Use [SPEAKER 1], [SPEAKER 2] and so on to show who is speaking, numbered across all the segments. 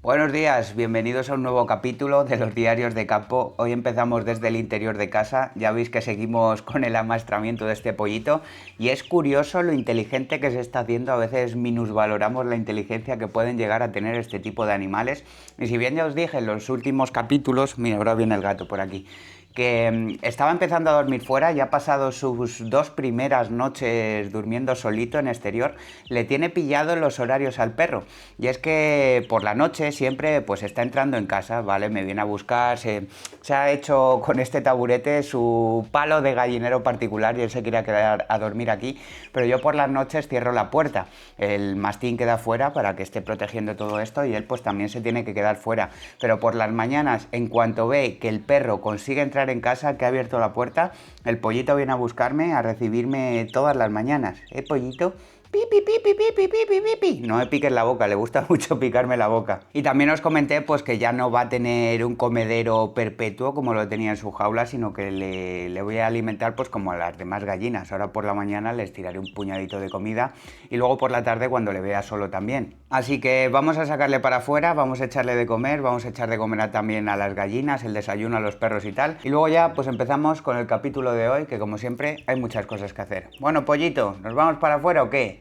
[SPEAKER 1] Buenos días, bienvenidos a un nuevo capítulo de los diarios de campo. Hoy empezamos desde el interior de casa, ya veis que seguimos con el amaestramiento de este pollito y es curioso lo inteligente que se está haciendo. A veces minusvaloramos la inteligencia que pueden llegar a tener este tipo de animales y si bien ya os dije en los últimos capítulos, mira, ahora viene el gato por aquí, que estaba empezando a dormir fuera, ya ha pasado sus 2 primeras noches durmiendo solito en exterior, le tiene pillado en los horarios al perro. Y es que por la noche siempre pues está entrando en casa, ¿vale? Me viene a buscar, se ha hecho con este taburete su palo de gallinero particular y él se quiere quedar a dormir aquí, pero yo por las noches cierro la puerta. El mastín queda fuera para que esté protegiendo todo esto y él pues también se tiene que quedar fuera. Pero por las mañanas, en cuanto ve que el perro consigue entrar en casa, que ha abierto la puerta, el pollito viene a buscarme, a recibirme todas las mañanas. Pollito? Pi, pi, pi, pi, pi, pi, pi, pi, pi, pi. No me piques la boca, le gusta mucho picarme la boca. Y también os comenté pues que ya no va a tener un comedero perpetuo como lo tenía en su jaula, sino que le voy a alimentar pues como a las demás gallinas. Ahora por la mañana les tiraré un puñadito de comida y luego por la tarde cuando le vea solo también. Así que vamos a sacarle para afuera, vamos a echarle de comer, vamos a echar de comer también a las gallinas, el desayuno a los perros y tal. Y luego ya pues empezamos con el capítulo de hoy, que como siempre hay muchas cosas que hacer. Bueno, pollito, ¿nos vamos para afuera o qué?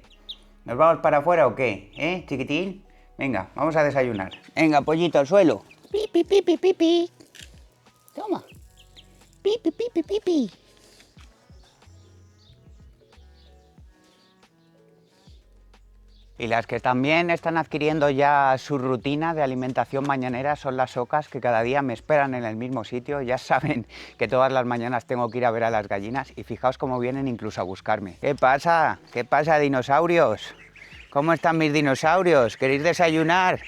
[SPEAKER 1] ¿Nos vamos para afuera o qué? Chiquitín? Venga, vamos a desayunar. Venga, pollito, al suelo. Pi, pi, pi, pi, pi, pi. Toma. Pi, pi, pi, pi, pi, pi. Y las que también están adquiriendo ya su rutina de alimentación mañanera son las ocas, que cada día me esperan en el mismo sitio. Ya saben que todas las mañanas tengo que ir a ver a las gallinas y fijaos cómo vienen incluso a buscarme. ¿Qué pasa? ¿Qué pasa, dinosaurios? ¿Cómo están mis dinosaurios? ¿Queréis desayunar?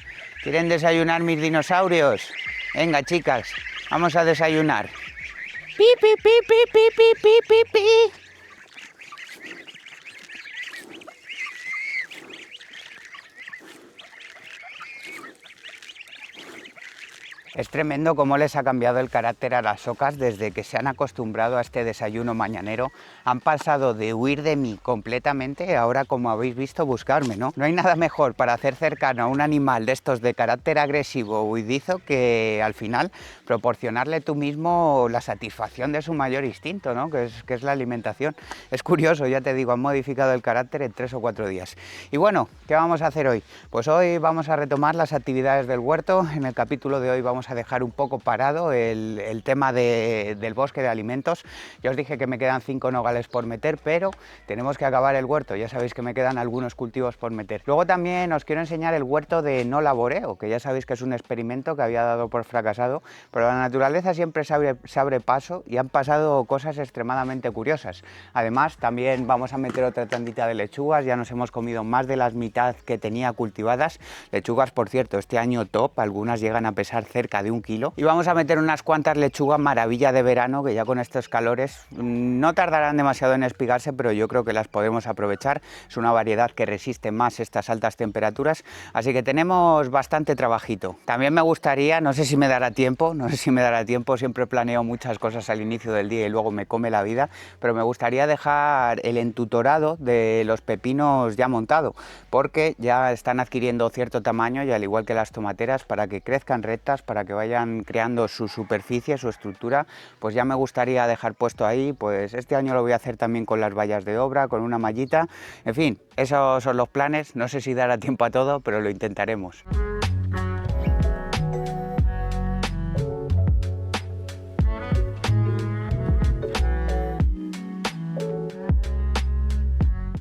[SPEAKER 1] ¿Quieren desayunar mis dinosaurios? Venga, chicas, vamos a desayunar. Pi, pi, pi, pi, pi, pi, pi, pi, pi. Es tremendo cómo les ha cambiado el carácter a las ocas desde que se han acostumbrado a este desayuno mañanero. Han pasado de huir de mí completamente, ahora como habéis visto buscarme, ¿no? No hay nada mejor para hacer cercano a un animal de estos de carácter agresivo o huidizo que al final proporcionarle tú mismo la satisfacción de su mayor instinto, ¿no? Que es la alimentación. Es curioso, ya te digo, han modificado el carácter en 3 o 4 días. Y bueno, ¿qué vamos a hacer hoy? Pues hoy vamos a retomar las actividades del huerto. En el capítulo de hoy vamos a dejar un poco parado el tema del bosque de alimentos. Ya os dije que me quedan 5 nogales por meter, pero tenemos que acabar el huerto. Ya sabéis que me quedan algunos cultivos por meter. Luego también os quiero enseñar el huerto de no laboreo, que ya sabéis que es un experimento que había dado por fracasado, pero la naturaleza siempre se abre paso y han pasado cosas extremadamente curiosas. Además, también vamos a meter otra tandita de lechugas. Ya nos hemos comido más de la mitad que tenía cultivadas. Lechugas, por cierto, este año top, algunas llegan a pesar cerca de 1 kilo. Y vamos a meter unas cuantas lechugas maravilla de verano, que ya con estos calores no tardarán demasiado en espigarse, pero yo creo que las podemos aprovechar. Es una variedad que resiste más estas altas temperaturas, así que tenemos bastante trabajito. También me gustaría, no sé si me dará tiempo, siempre planeo muchas cosas al inicio del día y luego me come la vida, pero me gustaría dejar el entutorado de los pepinos ya montado, porque ya están adquiriendo cierto tamaño y al igual que las tomateras, para que crezcan rectas, para que vayan creando su superficie, su estructura, pues ya me gustaría dejar puesto ahí. Pues este año lo voy a hacer también con las vallas de obra, con una mallita, en fin, esos son los planes. No sé si dará tiempo a todo, pero lo intentaremos.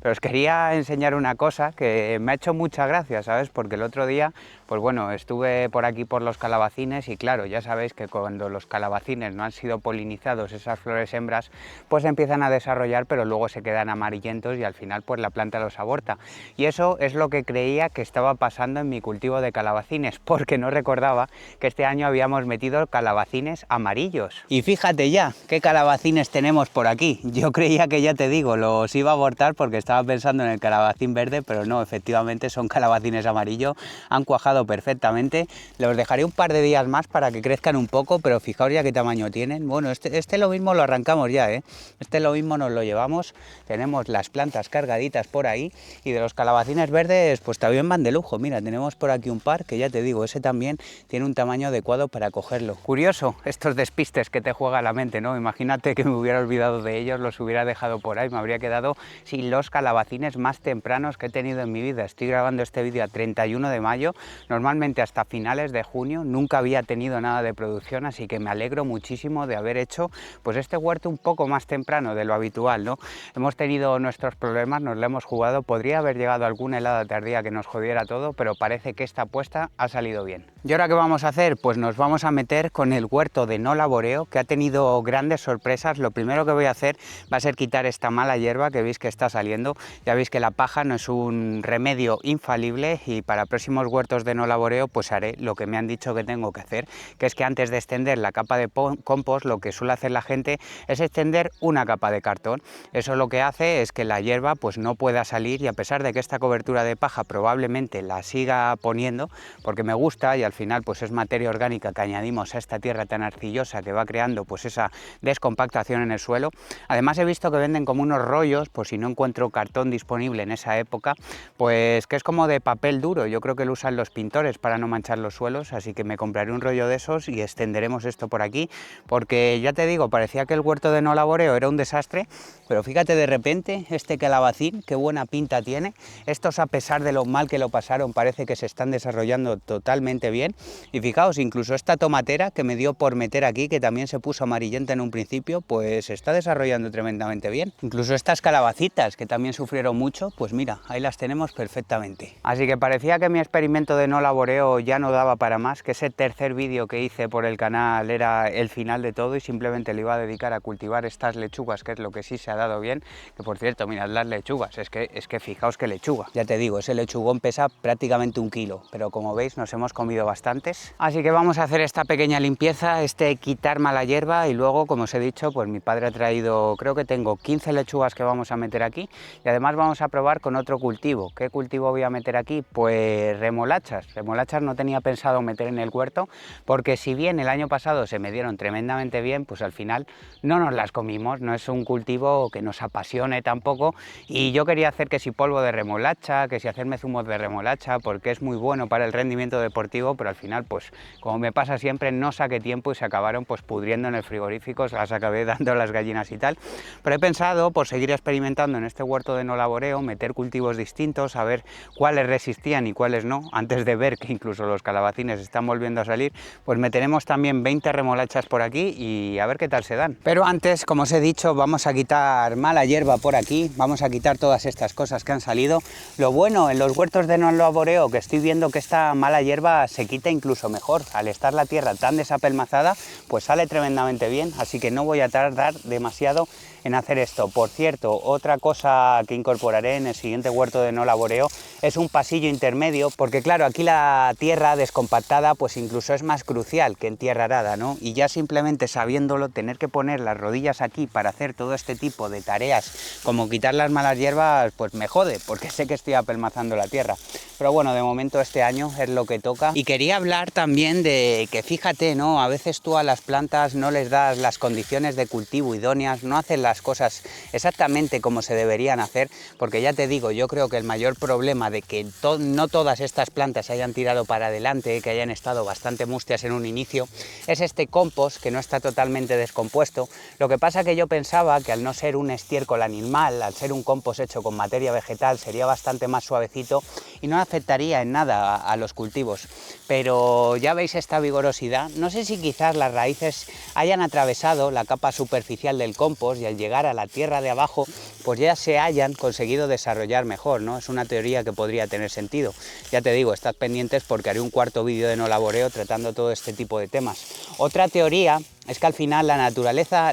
[SPEAKER 1] Pero os quería enseñar una cosa que me ha hecho mucha gracia, ¿sabes? Porque el otro día, pues bueno, estuve por aquí por los calabacines y claro, ya sabéis que cuando los calabacines no han sido polinizados, esas flores hembras, pues empiezan a desarrollar, pero luego se quedan amarillentos y al final pues la planta los aborta. Y eso es lo que creía que estaba pasando en mi cultivo de calabacines, porque no recordaba que este año habíamos metido calabacines amarillos. Y fíjate ya, qué calabacines tenemos por aquí. Yo creía que, ya te digo, los iba a abortar porque estaba pensando en el calabacín verde, pero no, efectivamente son calabacines amarillos, han cuajado cuajado perfectamente. Los dejaré un par de días más para que crezcan un poco, pero fijaos ya qué tamaño tienen. Bueno, este lo mismo lo arrancamos ya, ¿eh? Este lo mismo nos lo llevamos. Tenemos las plantas cargaditas por ahí y de los calabacines verdes pues también van de lujo. Mira, tenemos por aquí un par que ya te digo, ese también tiene un tamaño adecuado para cogerlo. Curioso, estos despistes que te juega la mente, ¿no? Imagínate que me hubiera olvidado de ellos, los hubiera dejado por ahí, me habría quedado sin los calabacines más tempranos que he tenido en mi vida. Estoy grabando este vídeo a 31 de mayo, normalmente hasta finales de junio, nunca había tenido nada de producción, así que me alegro muchísimo de haber hecho pues este huerto un poco más temprano de lo habitual, ¿no? Hemos tenido nuestros problemas, nos lo hemos jugado, podría haber llegado alguna helada tardía que nos jodiera todo, pero parece que esta apuesta ha salido bien. ¿Y ahora qué vamos a hacer? Pues nos vamos a meter con el huerto de no laboreo, que ha tenido grandes sorpresas. Lo primero que voy a hacer va a ser quitar esta mala hierba que veis que está saliendo. Ya veis que la paja no es un remedio infalible y para próximos huertos de no laboreo pues haré lo que me han dicho que tengo que hacer, que es que antes de extender la capa de compost, lo que suele hacer la gente es extender una capa de cartón. Eso lo que hace es que la hierba pues no pueda salir, y a pesar de que esta cobertura de paja probablemente la siga poniendo porque me gusta y al final pues es materia orgánica que añadimos a esta tierra tan arcillosa que va creando pues esa descompactación en el suelo. Además he visto que venden como unos rollos, por si no encuentro cartón disponible en esa época, pues que es como de papel duro. Yo creo que lo usan los pintores para no manchar los suelos, así que me compraré un rollo de esos y extenderemos esto por aquí, porque ya te digo, parecía que el huerto de no laboreo era un desastre, pero fíjate, de repente este calabacín qué buena pinta tiene. Estos, a pesar de lo mal que lo pasaron, parece que se están desarrollando totalmente bien. Y fijaos, incluso esta tomatera que me dio por meter aquí, que también se puso amarillenta en un principio, pues se está desarrollando tremendamente bien. Incluso estas calabacitas que también sufrieron mucho, pues mira, ahí las tenemos perfectamente. Así que parecía que mi experimento de no laboreo ya no daba para más, que ese tercer vídeo que hice por el canal era el final de todo y simplemente le iba a dedicar a cultivar estas lechugas, que es lo que sí se ha dado bien. Que por cierto, mirad las lechugas, es que fijaos qué lechuga. Ya te digo, ese lechugón pesa prácticamente 1 kilo, pero como veis nos hemos comido bastantes. Así que vamos a hacer esta pequeña limpieza, quitar mala hierba, y luego, como os he dicho, pues mi padre ha traído, creo que tengo 15 lechugas que vamos a meter aquí, y además vamos a probar con otro cultivo. ¿Qué cultivo voy a meter aquí? Pues remolachas. Remolachas no tenía pensado meter en el huerto, porque si bien el año pasado se me dieron tremendamente bien, pues al final no nos las comimos, no es un cultivo que nos apasione tampoco, y yo quería hacer que si polvo de remolacha, que si hacerme zumos de remolacha, porque es muy bueno para el rendimiento deportivo, pero al final, pues como me pasa siempre, no saqué tiempo y se acabaron pues pudriendo en el frigorífico, las acabé dando a las gallinas y tal. Pero he pensado, por seguir experimentando en este huerto de no laboreo, meter cultivos distintos, a ver cuáles resistían y cuáles no. Antes de ver que incluso los calabacines están volviendo a salir, pues meteremos también 20 remolachas por aquí y a ver qué tal se dan. Pero antes, como os he dicho, vamos a quitar mala hierba por aquí, vamos a quitar todas estas cosas que han salido. Lo bueno en los huertos de no laboreo, que estoy viendo que esta mala hierba se quita incluso mejor. Al estar la tierra tan desapelmazada, pues sale tremendamente bien, así que no voy a tardar demasiado en hacer esto. Por cierto, otra cosa que incorporaré en el siguiente huerto de no laboreo es un pasillo intermedio, porque claro, aquí la tierra descompactada pues incluso es más crucial que en tierra arada, ¿no? Y ya simplemente sabiéndolo, tener que poner las rodillas aquí para hacer todo este tipo de tareas como quitar las malas hierbas, pues me jode, porque sé que estoy apelmazando la tierra. Pero bueno, de momento este año es lo que toca. Y quería hablar también de que, fíjate, ¿no? A veces tú a las plantas no les das las condiciones de cultivo idóneas, no hacen las cosas exactamente como se deberían hacer, porque ya te digo, yo creo que el mayor problema de que no todas estas plantas se hayan tirado para adelante, que hayan estado bastante mustias en un inicio, es este compost que no está totalmente descompuesto. Lo que pasa que yo pensaba que al no ser un estiércol animal, al ser un compost hecho con materia vegetal, sería bastante más suavecito y no afectaría en nada a los cultivos. Pero ya veis esta vigorosidad. No sé si quizás las raíces hayan atravesado la capa superficial del compost y al llegar a la tierra de abajo pues ya se hayan conseguido desarrollar mejor, ¿no? Es una teoría que podría tener sentido. Ya te digo, estad pendientes porque haré un cuarto vídeo de no laboreo tratando todo este tipo de temas. Otra teoría Es que al final la naturaleza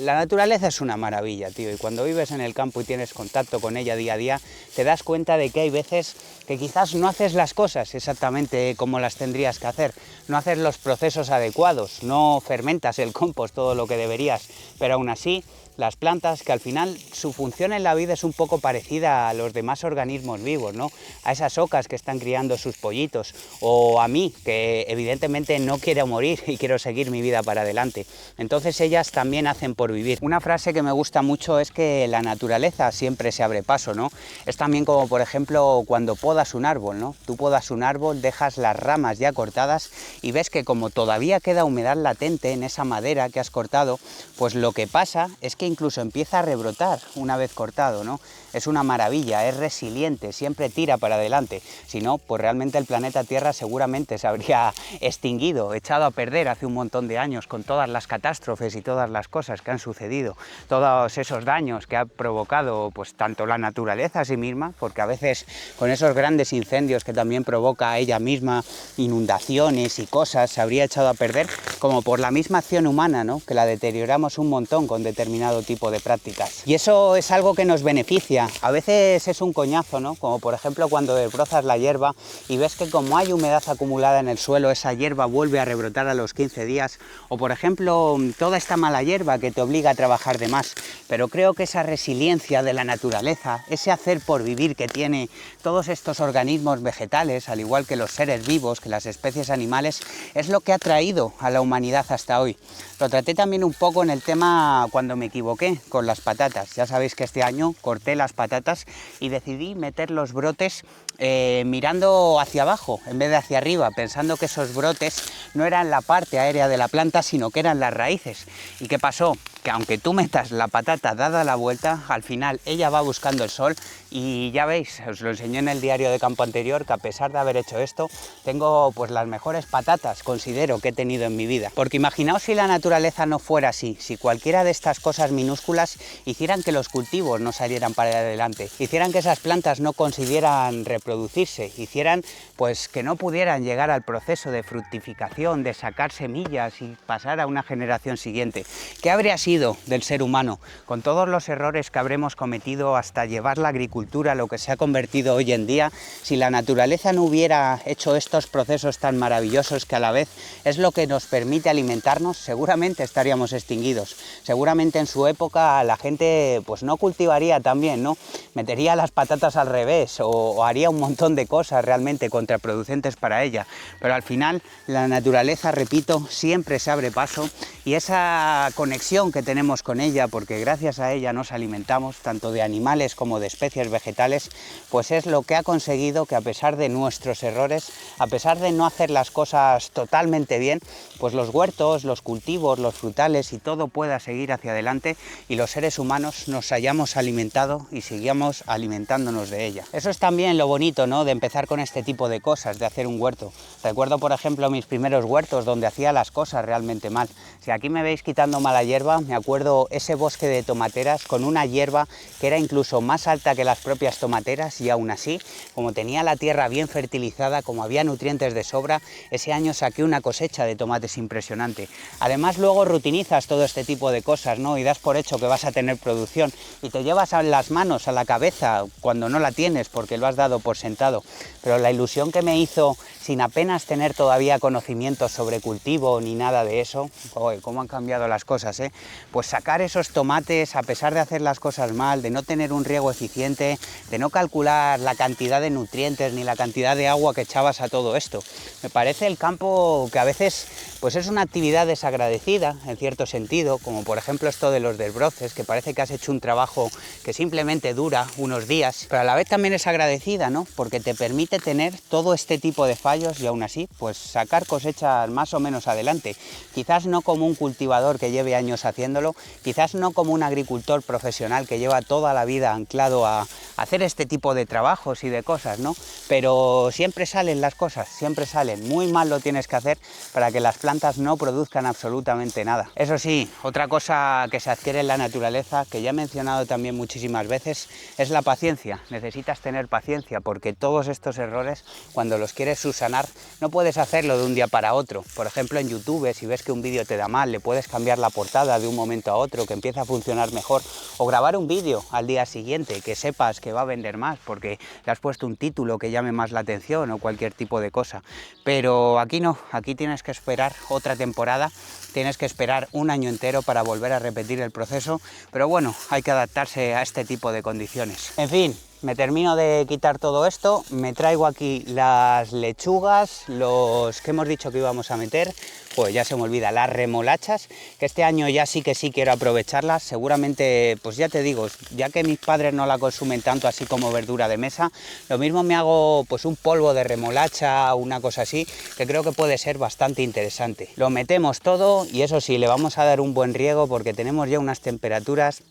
[SPEAKER 1] es una maravilla, tío, y cuando vives en el campo y tienes contacto con ella día a día, te das cuenta de que hay veces que quizás no haces las cosas exactamente como las tendrías que hacer, no haces los procesos adecuados, no fermentas el compost todo lo que deberías, pero aún así las plantas, que al final su función en la vida es un poco parecida a los demás organismos vivos, ¿no? A esas ocas que están criando sus pollitos, o a mí, que evidentemente no quiero morir y quiero seguir mi vida para adelante. Entonces ellas también hacen por vivir. Una frase que me gusta mucho es que la naturaleza siempre se abre paso, ¿no? Es también como, por ejemplo, cuando podas un árbol, ¿no? Tú podas un árbol, dejas las ramas ya cortadas y ves que como todavía queda humedad latente en esa madera que has cortado, pues lo que pasa es que incluso empieza a rebrotar una vez cortado, ¿no? Es una maravilla, es resiliente, siempre tira para adelante. Si no, pues realmente el planeta Tierra seguramente se habría extinguido, echado a perder hace un montón de años con todas las catástrofes y todas las cosas que han sucedido, todos esos daños que ha provocado pues tanto la naturaleza a sí misma, porque a veces con esos grandes incendios que también provoca ella misma, inundaciones y cosas, se habría echado a perder, como por la misma acción humana, ¿no? Que la deterioramos un montón con determinado tipo de prácticas. Y eso es algo que nos beneficia. A veces es un coñazo, ¿no? Como por ejemplo cuando desbrozas la hierba y ves que como hay humedad acumulada en el suelo, esa hierba vuelve a rebrotar a los 15 días. O por ejemplo, toda esta mala hierba que te obliga a trabajar de más. Pero creo que esa resiliencia de la naturaleza, ese hacer por vivir que tiene todos estos organismos vegetales, al igual que los seres vivos, que las especies animales, es lo que ha traído a la humanidad hasta hoy. Lo traté también un poco en el tema cuando me equivoqué con las patatas. Ya sabéis que este año corté las patatas y decidí meter los brotes mirando hacia abajo en vez de hacia arriba, pensando que esos brotes no eran la parte aérea de la planta, sino que eran las raíces. ¿Y qué pasó? Que aunque tú metas la patata dada la vuelta, al final ella va buscando el sol y ya veis, os lo enseñé en el diario de campo anterior, que a pesar de haber hecho esto, tengo pues las mejores patatas, considero, que he tenido en mi vida. Porque imaginaos si la naturaleza no fuera así, si cualquiera de estas cosas minúsculas hicieran que los cultivos no salieran para adelante, hicieran que esas plantas no consiguieran reproducirse, hicieran pues que no pudieran llegar al proceso de fructificación, de sacar semillas y pasar a una generación siguiente. ¿Qué habría sido del ser humano con todos los errores que habremos cometido hasta llevar la agricultura a lo que se ha convertido hoy en día si la naturaleza no hubiera hecho estos procesos tan maravillosos que a la vez es lo que nos permite alimentarnos? Seguramente estaríamos extinguidos. Seguramente en su época la gente pues no cultivaría tan bien, ¿no? Metería las patatas al revés o haría un montón de cosas realmente contraproducentes para ella. Pero al final la naturaleza, repito, siempre se abre paso y esa conexión que tenemos con ella, porque gracias a ella nos alimentamos tanto de animales como de especies vegetales, pues es lo que ha conseguido que a pesar de nuestros errores, a pesar de no hacer las cosas totalmente bien, pues los huertos, los cultivos, los frutales y todo pueda seguir hacia adelante y los seres humanos nos hayamos alimentado y sigamos alimentándonos de ella. Eso es también lo bonito, ¿no?, de empezar con este tipo de cosas, de hacer un huerto. Recuerdo, por ejemplo, mis primeros huertos donde hacía las cosas realmente mal. Si aquí me veis quitando mala hierba, me acuerdo ese bosque de tomateras con una hierba que era incluso más alta que las propias tomateras y aún así, como tenía la tierra bien fertilizada, como había nutrientes de sobra, ese año saqué una cosecha de tomates impresionante. Además luego rutinizas todo este tipo de cosas, ¿no?, y das por hecho que vas a tener producción y te llevas a las manos a la cabeza cuando no la tienes porque lo has dado por sentado. Pero la ilusión que me hizo sin apenas tener todavía conocimientos sobre cultivo ni nada de eso, ¡oye, cómo han cambiado las cosas, eh! Pues sacar esos tomates a pesar de hacer las cosas mal, de no tener un riego eficiente, de no calcular la cantidad de nutrientes ni la cantidad de agua que echabas a todo esto. Me parece el campo que a veces pues es una actividad desagradecida en cierto sentido, como por ejemplo esto de los desbroces, que parece que has hecho un trabajo que simplemente dura unos días, pero a la vez también es agradecida, ¿no?, porque te permite tener todo este tipo de fallos y aún así pues sacar cosechas más o menos adelante. Quizás no como un cultivador que lleve años haciendo haciéndolo, quizás no como un agricultor profesional que lleva toda la vida anclado a hacer este tipo de trabajos y de cosas, ¿no? Pero siempre salen las cosas, siempre salen. Muy mal lo tienes que hacer para que las plantas no produzcan absolutamente nada. Eso sí, otra cosa que se adquiere en la naturaleza, que ya he mencionado también muchísimas veces, es la paciencia. Necesitas tener paciencia porque todos estos errores, cuando los quieres subsanar, no puedes hacerlo de un día para otro. Por ejemplo, en YouTube, si ves que un vídeo te da mal, le puedes cambiar la portada de un momento a otro, que empieza a funcionar mejor, o grabar un vídeo al día siguiente, que sepas que va a vender más porque le has puesto un título que llame más la atención o cualquier tipo de cosa. Pero aquí no, aquí tienes que esperar otra temporada, tienes que esperar un año entero para volver a repetir el proceso, pero bueno, hay que adaptarse a este tipo de condiciones. En fin, me termino de quitar todo esto, me traigo aquí las lechugas, los que hemos dicho que íbamos a meter, pues ya se me olvida, las remolachas, que este año ya sí que sí quiero aprovecharlas, seguramente, pues ya te digo, ya que mis padres no la consumen tanto así como verdura de mesa, lo mismo me hago pues un polvo de remolacha, una cosa así, que creo que puede ser bastante interesante. Lo metemos todo y eso sí, le vamos a dar un buen riego porque tenemos ya unas temperaturas.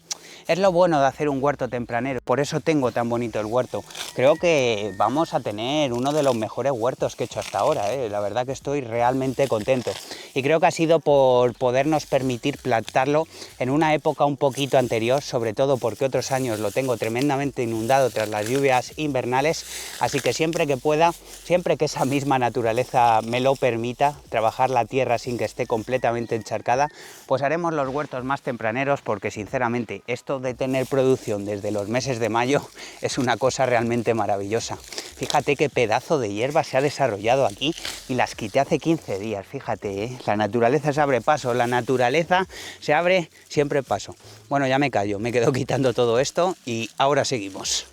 [SPEAKER 1] Es lo bueno de hacer un huerto tempranero, por eso tengo tan bonito el huerto. Creo que vamos a tener uno de los mejores huertos que he hecho hasta ahora, la verdad que estoy realmente contento. Y creo que ha sido por podernos permitir plantarlo en una época un poquito anterior, sobre todo porque otros años lo tengo tremendamente inundado tras las lluvias invernales, así que siempre que pueda, siempre que esa misma naturaleza me lo permita, trabajar la tierra sin que esté completamente encharcada, pues haremos los huertos más tempraneros porque sinceramente esto de tener producción desde los meses de mayo es una cosa realmente maravillosa. Fíjate qué pedazo de hierba se ha desarrollado aquí y las quité hace 15 días, fíjate, la naturaleza se abre paso, la naturaleza se abre siempre paso. Bueno, ya me callo, me quedo quitando todo esto y ahora seguimos.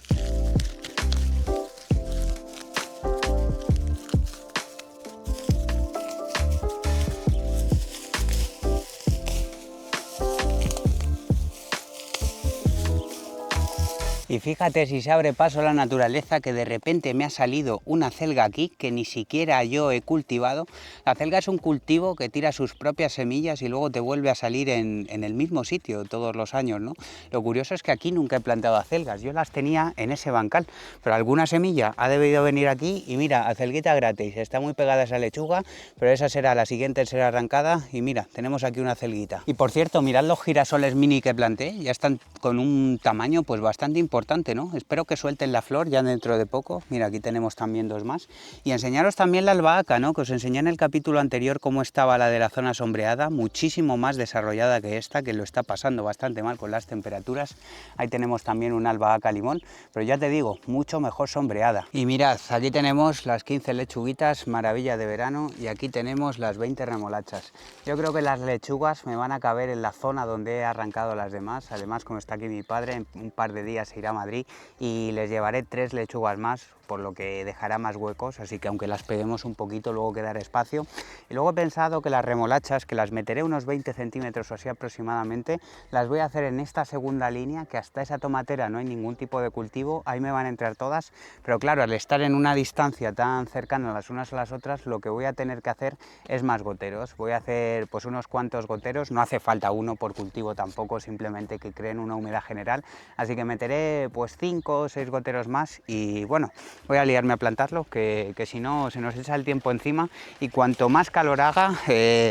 [SPEAKER 1] Y fíjate si se abre paso la naturaleza que de repente me ha salido una acelga aquí que ni siquiera yo he cultivado. La acelga es un cultivo que tira sus propias semillas y luego te vuelve a salir en el mismo sitio todos los años, ¿no? Lo curioso es que aquí nunca he plantado acelgas, yo las tenía en ese bancal, pero alguna semilla ha debido venir aquí y mira, acelguita gratis, está muy pegada a esa lechuga, pero esa será la siguiente, será arrancada y mira, tenemos aquí una acelguita. Y por cierto, mirad los girasoles mini que planté, ya están con un tamaño pues bastante importante, ¿no? Espero que suelten la flor ya dentro de poco. Mira, aquí tenemos también dos más. Y enseñaros también la albahaca, ¿no? Que os enseñé en el capítulo anterior cómo estaba la de la zona sombreada, muchísimo más desarrollada que esta, que lo está pasando bastante mal con las temperaturas. Ahí tenemos también una albahaca limón, pero ya te digo, mucho mejor sombreada. Y mirad, aquí tenemos las 15 lechuguitas, maravilla de verano, y aquí tenemos las 20 remolachas. Yo creo que las lechugas me van a caber en la zona donde he arrancado las demás. Además, como está aquí mi padre, en un par de días se irá a Madrid y les llevaré 3 lechugas más, por lo que dejará más huecos, así que aunque las peguemos un poquito luego quedará espacio. Y luego he pensado que las remolachas, que las meteré unos 20 centímetros o así aproximadamente, las voy a hacer en esta segunda línea, que hasta esa tomatera no hay ningún tipo de cultivo, ahí me van a entrar todas, pero claro, al estar en una distancia tan cercana las unas a las otras, lo que voy a tener que hacer es más goteros. Voy a hacer pues unos cuantos goteros, no hace falta uno por cultivo tampoco, simplemente que creen una humedad general, así que meteré pues 5 o 6 goteros más y bueno, voy a liarme a plantarlo, que si no se nos echa el tiempo encima y cuanto más calor haga,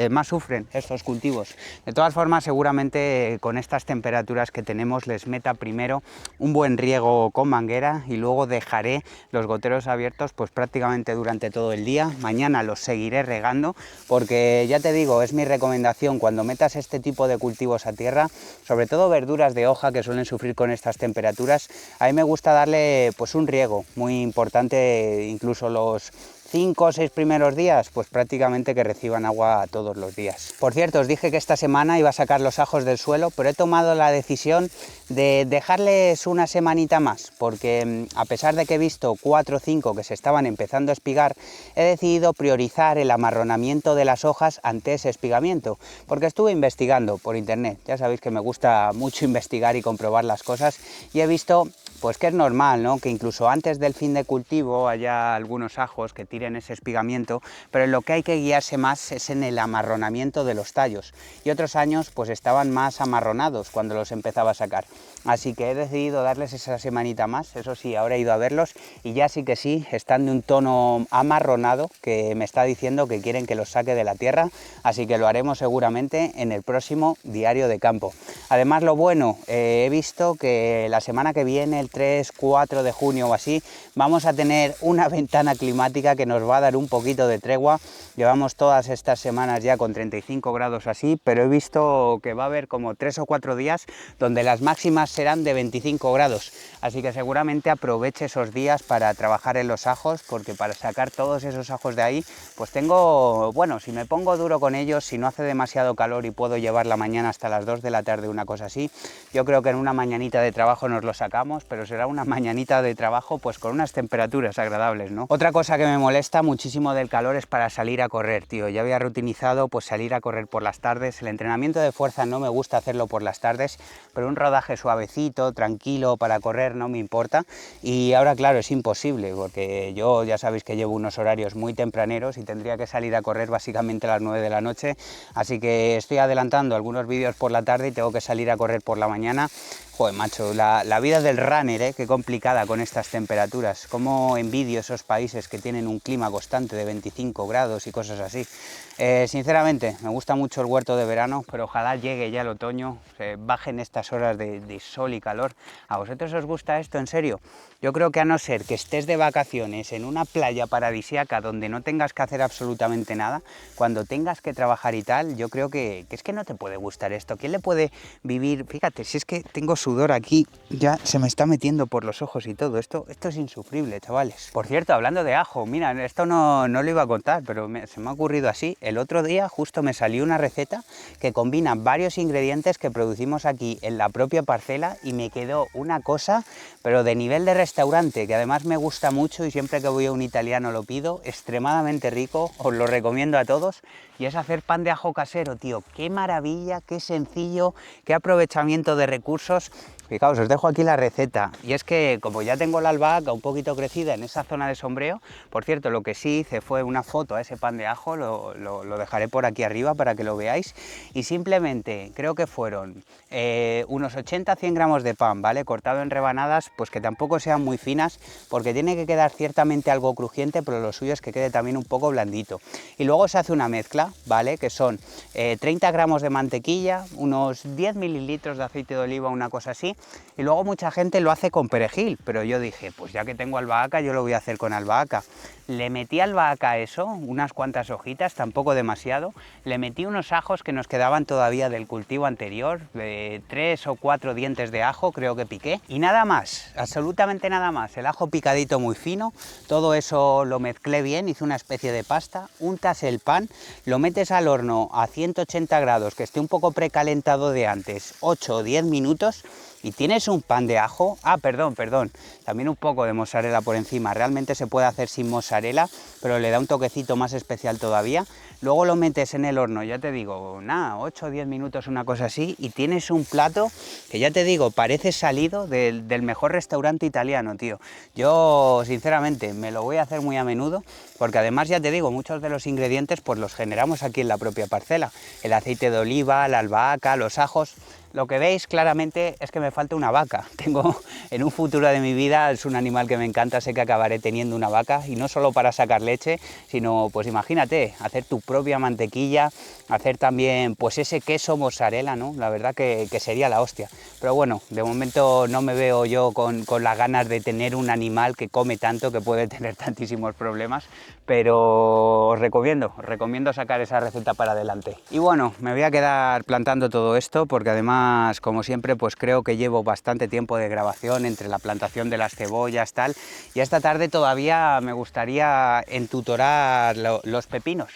[SPEAKER 1] más sufren estos cultivos. De todas formas, seguramente con estas temperaturas que tenemos les meta primero un buen riego con manguera y luego dejaré los goteros abiertos pues prácticamente durante todo el día. Mañana los seguiré regando porque ya te digo, es mi recomendación cuando metas este tipo de cultivos a tierra, sobre todo verduras de hoja que suelen sufrir con estas temperaturas, a mí me gusta darle pues un riego muy importante, incluso los 5 o 6 primeros días, pues prácticamente que reciban agua todos los días. Por cierto, os dije que esta semana iba a sacar los ajos del suelo, pero he tomado la decisión de dejarles una semanita más, porque a pesar de que he visto 4 o 5 que se estaban empezando a espigar, he decidido priorizar el amarronamiento de las hojas ante ese espigamiento, porque estuve investigando por internet, ya sabéis que me gusta mucho investigar y comprobar las cosas, y he visto pues que es normal, ¿no? Que incluso antes del fin de cultivo haya algunos ajos que tiren ese espigamiento, pero en lo que hay que guiarse más es en el amarronamiento de los tallos. Y otros años pues estaban más amarronados cuando los empezaba a sacar. Así que he decidido darles esa semanita más, eso sí, ahora he ido a verlos y ya sí que sí, están de un tono amarronado que me está diciendo que quieren que los saque de la tierra, así que lo haremos seguramente en el próximo diario de campo. Además, lo bueno, he visto que la semana que viene, el 3-4 de junio o así, vamos a tener una ventana climática que nos va a dar un poquito de tregua. Llevamos todas estas semanas ya con 35 grados así, pero he visto que va a haber como 3 o 4 días donde las máximas serán de 25 grados, así que seguramente aproveche esos días para trabajar en los ajos, porque para sacar todos esos ajos de ahí, pues tengo, bueno, si me pongo duro con ellos, si no hace demasiado calor y puedo llevar la mañana hasta las 2 de la tarde, una cosa así, yo creo que en una mañanita de trabajo nos lo sacamos, pero será una mañanita de trabajo pues con unas temperaturas agradables, ¿no? Otra cosa que me molesta muchísimo del calor es para salir a correr, tío. Ya había rutinizado pues salir a correr por las tardes. El entrenamiento de fuerza no me gusta hacerlo por las tardes, pero un rodaje suavecito, tranquilo para correr no me importa. Y ahora claro, es imposible porque yo ya sabéis que llevo unos horarios muy tempraneros y tendría que salir a correr básicamente a las 9 de la noche, así que estoy adelantando algunos vídeos por la tarde y tengo que salir a correr por la mañana. Joder, macho, la vida del runner, qué complicada con estas temperaturas. Cómo envidio esos países que tienen un clima constante de 25 grados y cosas así. Sinceramente, me gusta mucho el huerto de verano, pero ojalá llegue ya el otoño, bajen estas horas de sol y calor. ¿A vosotros os gusta esto, en serio? Yo creo que a no ser que estés de vacaciones en una playa paradisíaca donde no tengas que hacer absolutamente nada, cuando tengas que trabajar y tal, yo creo que es que no te puede gustar esto. ¿Quién le puede vivir? Fíjate, si es que tengo sudor aquí, ya se me está metiendo por los ojos y todo. Esto es insufrible, chavales. Por cierto, hablando de ajo, mira, esto no lo iba a contar, pero se me ha ocurrido así. El otro día justo me salió una receta que combina varios ingredientes que producimos aquí en la propia parcela y me quedó una cosa, pero de nivel de restaurante, que además me gusta mucho y siempre que voy a un italiano lo pido, extremadamente rico, os lo recomiendo a todos, y es hacer pan de ajo casero, tío. Qué maravilla, qué sencillo, qué aprovechamiento de recursos. Fijaos, os dejo aquí la receta, y es que como ya tengo la albahaca un poquito crecida en esa zona de sombreo, por cierto, lo que sí hice fue una foto a ese pan de ajo, lo dejaré por aquí arriba para que lo veáis, y simplemente creo que fueron unos 80-100 gramos de pan, ¿vale? Cortado en rebanadas, pues que tampoco sean muy finas, porque tiene que quedar ciertamente algo crujiente, pero lo suyo es que quede también un poco blandito. Y luego se hace una mezcla, ¿vale? Que son 30 gramos de mantequilla, unos 10 mililitros de aceite de oliva, una cosa así. Y luego mucha gente lo hace con perejil, pero yo dije, pues ya que tengo albahaca, yo lo voy a hacer con albahaca. Le metí albahaca a eso, unas cuantas hojitas, tampoco demasiado. Le metí unos ajos que nos quedaban todavía del cultivo anterior, 3 o 4 dientes de ajo, creo que piqué. Y nada más, absolutamente nada más. El ajo picadito muy fino, todo eso lo mezclé bien, hice una especie de pasta. Untas el pan, lo metes al horno a 180 grados, que esté un poco precalentado de antes, 8 o 10 minutos. Y tienes un pan de ajo, perdón, también un poco de mozzarella por encima, realmente se puede hacer sin mozzarella, pero le da un toquecito más especial todavía. Luego lo metes en el horno, ya te digo, nada, 8 o 10 minutos, una cosa así, y tienes un plato que ya te digo, parece salido del mejor restaurante italiano, tío. Yo, sinceramente, me lo voy a hacer muy a menudo, porque además, ya te digo, muchos de los ingredientes pues los generamos aquí en la propia parcela. El aceite de oliva, la albahaca, los ajos. Lo que veis claramente es que me falta una vaca. Tengo en un futuro de mi vida, es un animal que me encanta, sé que acabaré teniendo una vaca, y no solo para sacar leche, sino pues imagínate, hacer tu propia mantequilla, hacer también pues ese queso mozzarella, ¿no? La verdad que sería la hostia. Pero bueno, de momento no me veo yo con las ganas de tener un animal que come tanto, que puede tener tantísimos problemas, pero os recomiendo sacar esa receta para adelante. Y bueno, me voy a quedar plantando todo esto porque además, como siempre, pues creo que llevo bastante tiempo de grabación entre la plantación de las cebollas, tal, y esta tarde todavía me gustaría entutorar los pepinos.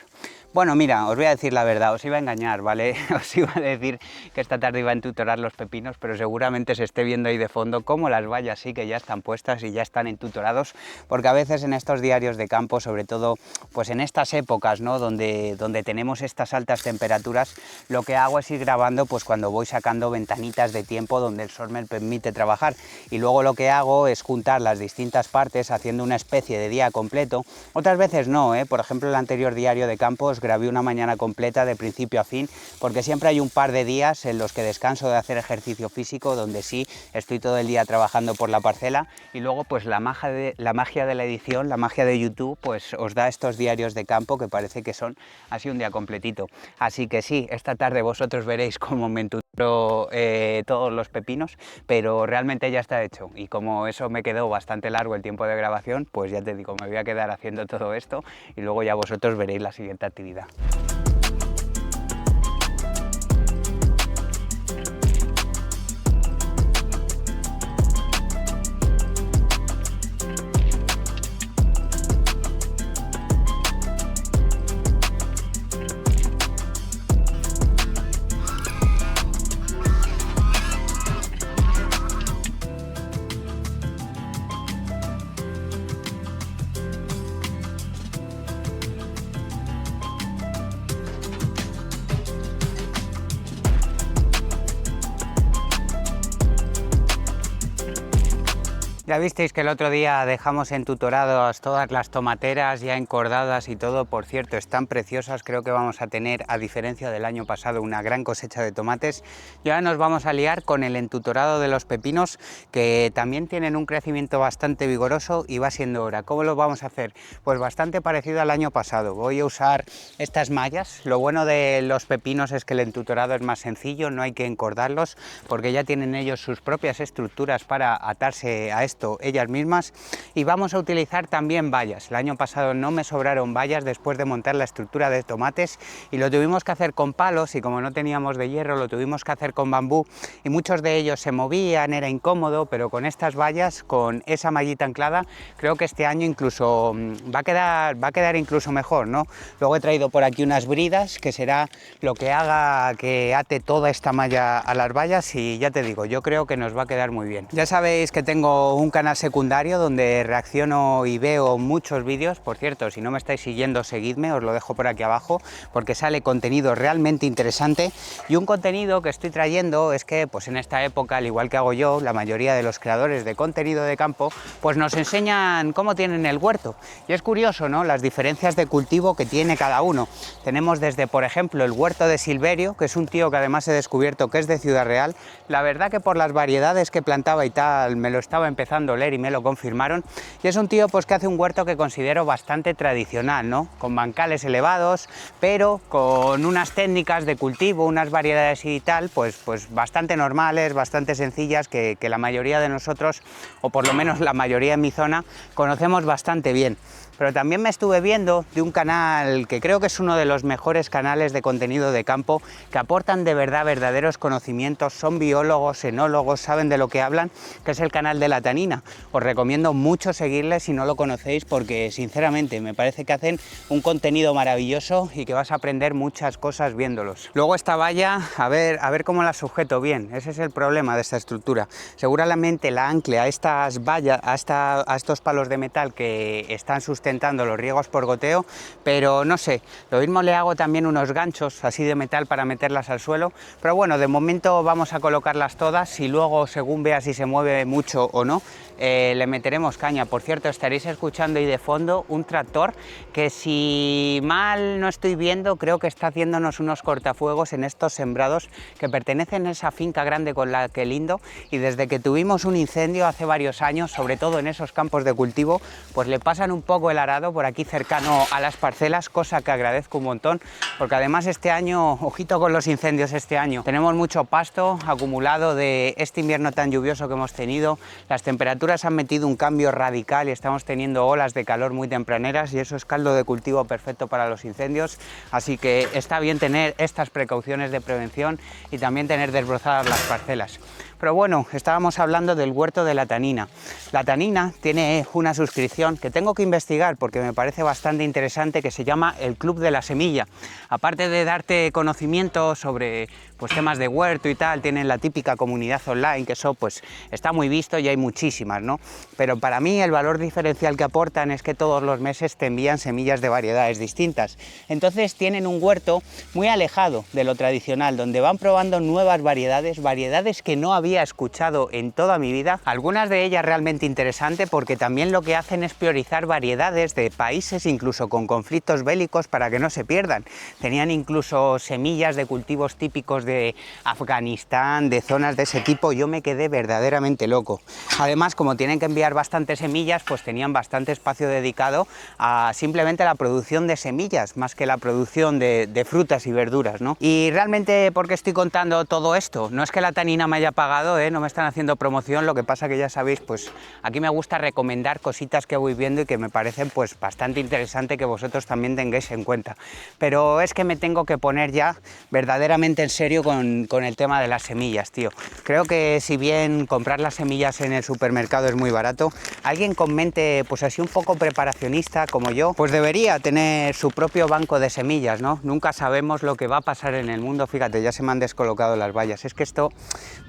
[SPEAKER 1] Bueno, mira, os voy a decir la verdad, os iba a engañar, ¿vale? Os iba a decir que esta tarde iba a entutorar los pepinos, pero seguramente se esté viendo ahí de fondo cómo las vallas sí que ya están puestas y ya están entutorados, porque a veces en estos diarios de campo, sobre todo pues en estas épocas, ¿no? donde tenemos estas altas temperaturas, lo que hago es ir grabando pues cuando voy sacando ventanitas de tiempo donde el sol me permite trabajar, y luego lo que hago es juntar las distintas partes haciendo una especie de día completo. Otras veces no, por ejemplo el anterior diario de campo os grabé una mañana completa de principio a fin, porque siempre hay un par de días en los que descanso de hacer ejercicio físico, donde sí estoy todo el día trabajando por la parcela, y luego pues la magia de la edición, la magia de YouTube, pues os da estos diarios de campo que parece que son así un día completito. Así que sí, esta tarde vosotros veréis cómo me entuturo todos los pepinos, pero realmente ya está hecho, y como eso me quedó bastante largo el tiempo de grabación, pues ya te digo, me voy a quedar haciendo todo esto y luego ya vosotros veréis la siguiente actividad. Ya visteis que el otro día dejamos entutoradas todas las tomateras ya encordadas y todo. Por cierto, están preciosas. Creo que vamos a tener, a diferencia del año pasado, una gran cosecha de tomates. Y ahora nos vamos a liar con el entutorado de los pepinos, que también tienen un crecimiento bastante vigoroso y va siendo hora. ¿Cómo lo vamos a hacer? Pues bastante parecido al año pasado. Voy a usar estas mallas. Lo bueno de los pepinos es que el entutorado es más sencillo, no hay que encordarlos porque ya tienen ellos sus propias estructuras para atarse a esto ellas mismas, y vamos a utilizar también vallas. El año pasado no me sobraron vallas después de montar la estructura de tomates y lo tuvimos que hacer con palos, y como no teníamos de hierro lo tuvimos que hacer con bambú, y muchos de ellos se movían, era incómodo, pero con estas vallas, con esa mallita anclada, creo que este año incluso va a quedar incluso mejor, ¿no? Luego he traído por aquí unas bridas, que será lo que haga que ate toda esta malla a las vallas, y ya te digo, yo creo que nos va a quedar muy bien. Ya sabéis que tengo un canal secundario donde reacciono y veo muchos vídeos. Por cierto, si no me estáis siguiendo, seguidme, os lo dejo por aquí abajo, porque sale contenido realmente interesante. Y un contenido que estoy trayendo es que pues en esta época, al igual que hago yo, la mayoría de los creadores de contenido de campo pues nos enseñan cómo tienen el huerto, y es curioso, ¿no?, las diferencias de cultivo que tiene cada uno. Tenemos desde, por ejemplo, el huerto de Silverio, que es un tío que además he descubierto que es de Ciudad Real. La verdad que por las variedades que plantaba y tal me lo estaba empezando a leer y me lo confirmaron, y es un tío pues que hace un huerto que considero bastante tradicional, ¿no?, con bancales elevados, pero con unas técnicas de cultivo, unas variedades y tal, pues bastante normales, bastante sencillas, que la mayoría de nosotros, o por lo menos la mayoría en mi zona, conocemos bastante bien. Pero también me estuve viendo de un canal que creo que es uno de los mejores canales de contenido de campo, que aportan de verdad verdaderos conocimientos, son biólogos, enólogos, saben de lo que hablan, que es el canal de La Tanina. Os recomiendo mucho seguirles si no lo conocéis, porque sinceramente me parece que hacen un contenido maravilloso y que vas a aprender muchas cosas viéndolos. Luego esta valla, a ver cómo la sujeto bien, ese es el problema de esta estructura. Seguramente la ancle a estas vallas, a estos palos de metal que están sustentando los riegos por goteo, pero no sé, lo mismo le hago también unos ganchos así de metal para meterlas al suelo, pero bueno, de momento vamos a colocarlas todas y luego, según vea si se mueve mucho o no, le meteremos caña. Por cierto, estaréis escuchando ahí de fondo un tractor que, si mal no estoy viendo, creo que está haciéndonos unos cortafuegos en estos sembrados que pertenecen a esa finca grande con la que lindo, y desde que tuvimos un incendio hace varios años, sobre todo en esos campos de cultivo, pues le pasan un poco el arado por aquí cercano a las parcelas, cosa que agradezco un montón, porque además este año, ojito con los incendios este año, tenemos mucho pasto acumulado de este invierno tan lluvioso que hemos tenido. Las temperaturas han metido un cambio radical y estamos teniendo olas de calor muy tempraneras, y eso es caldo de cultivo perfecto para los incendios, así que está bien tener estas precauciones de prevención y también tener desbrozadas las parcelas. Pero bueno, estábamos hablando del huerto de la tanina. La tanina tiene una suscripción que tengo que investigar porque me parece bastante interesante, que se llama el Club de la Semilla. Aparte de darte conocimiento sobre pues temas de huerto y tal, tienen la típica comunidad online, que eso pues está muy visto y hay muchísimas, ¿no? Pero para mí el valor diferencial que aportan es que todos los meses te envían semillas de variedades distintas. Entonces tienen un huerto muy alejado de lo tradicional, donde van probando nuevas variedades que no había escuchado en toda mi vida. Algunas de ellas realmente interesantes, porque también lo que hacen es priorizar variedades de países incluso con conflictos bélicos para que no se pierdan. Tenían incluso semillas de cultivos típicos de Afganistán, de zonas de ese tipo. Yo me quedé verdaderamente loco. Además, como tienen que enviar bastantes semillas, pues tenían bastante espacio dedicado a simplemente la producción de semillas, más que la producción de frutas y verduras, ¿no? Y realmente, ¿por qué estoy contando todo esto? No es que la tanina me haya pagado, no me están haciendo promoción, lo que pasa que ya sabéis, pues aquí me gusta recomendar cositas que voy viendo y que me parecen pues bastante interesante que vosotros también tengáis en cuenta. Pero es que me tengo que poner ya verdaderamente en serio con el tema de las semillas, tío. Creo que si bien comprar las semillas en el supermercado es muy barato, alguien con mente pues así un poco preparacionista como yo, pues debería tener su propio banco de semillas, ¿no? Nunca sabemos lo que va a pasar en el mundo. Fíjate, ya se me han descolocado las vallas. Es que esto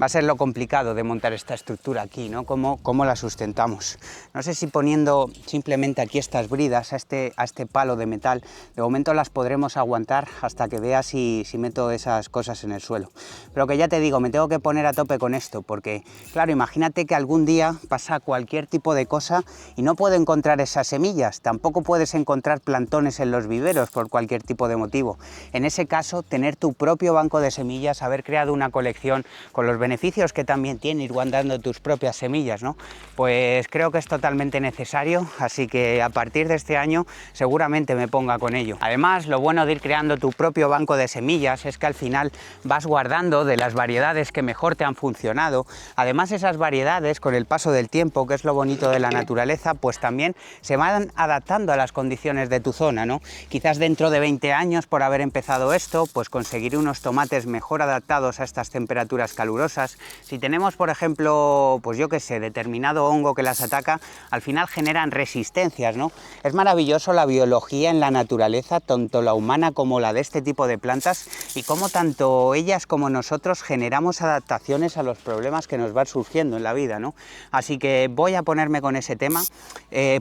[SPEAKER 1] va a ser lo complicado de montar esta estructura aquí, ¿no? ¿Cómo la sustentamos? No sé si poniendo simplemente aquí estas bridas a este palo de metal, de momento las podremos aguantar hasta que vea si meto esas cosas en el suelo. Pero que ya te digo, me tengo que poner a tope con esto, porque claro, imagínate que algún día pasa cualquier tipo de cosa y no puedo encontrar esas semillas. Tampoco puedes encontrar plantones en los viveros por cualquier tipo de motivo. En ese caso, tener tu propio banco de semillas, haber creado una colección con los beneficios que también tiene ir guardando tus propias semillas, ¿no? Pues creo que es totalmente necesario, así que a partir de este año seguramente me ponga con ello. Además, lo bueno de ir creando tu propio banco de semillas es que al final vas guardando de las variedades que mejor te han funcionado. Además, esas variedades con el paso del tiempo, que es lo bonito de la naturaleza, pues también se van adaptando a las condiciones de tu zona, ¿no? Quizás dentro de 20 años, por haber empezado esto, pues conseguir unos tomates mejor adaptados a estas temperaturas calurosas. Si tenemos, por ejemplo, pues yo qué sé, determinado hongo que las ataca, al final generan resistencias, ¿no? Es maravilloso la biología en la naturaleza, tanto la humana como la de este tipo de plantas, y cómo tanto ellas como nosotros generamos adaptaciones a los problemas que nos van surgiendo en la vida, ¿no? Así que voy a ponerme con ese tema.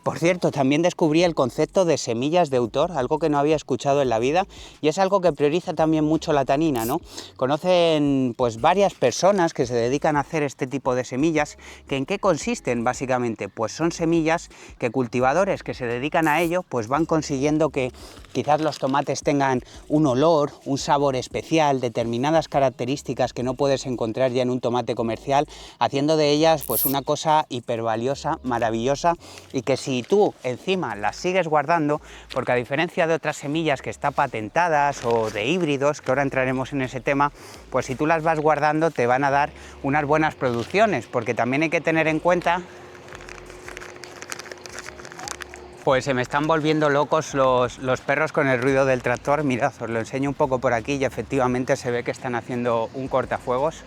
[SPEAKER 1] Por cierto, también descubrí el concepto de semillas de autor, algo que no había escuchado en la vida, y es algo que prioriza también mucho la tanina, ¿no? Conocen pues varias personas que se dedican a hacer este tipo de semillas, que ¿en qué consisten básicamente? Pues son semillas que cultivadores que se dedican a ello pues van consiguiendo que quizás los tomates tengan un olor, un sabor especial, determinadas características que no puedes encontrar ya en un tomate comercial, haciendo de ellas pues una cosa hipervaliosa, maravillosa, y que si tú encima las sigues guardando, porque a diferencia de otras semillas que están patentadas o de híbridos, que ahora entraremos en ese tema, pues si tú las vas guardando te van a dar unas buenas producciones, porque también hay que tener en cuenta. Pues se me están volviendo locos los perros con el ruido del tractor. Mirad, os lo enseño un poco por aquí y efectivamente se ve que están haciendo un cortafuegos.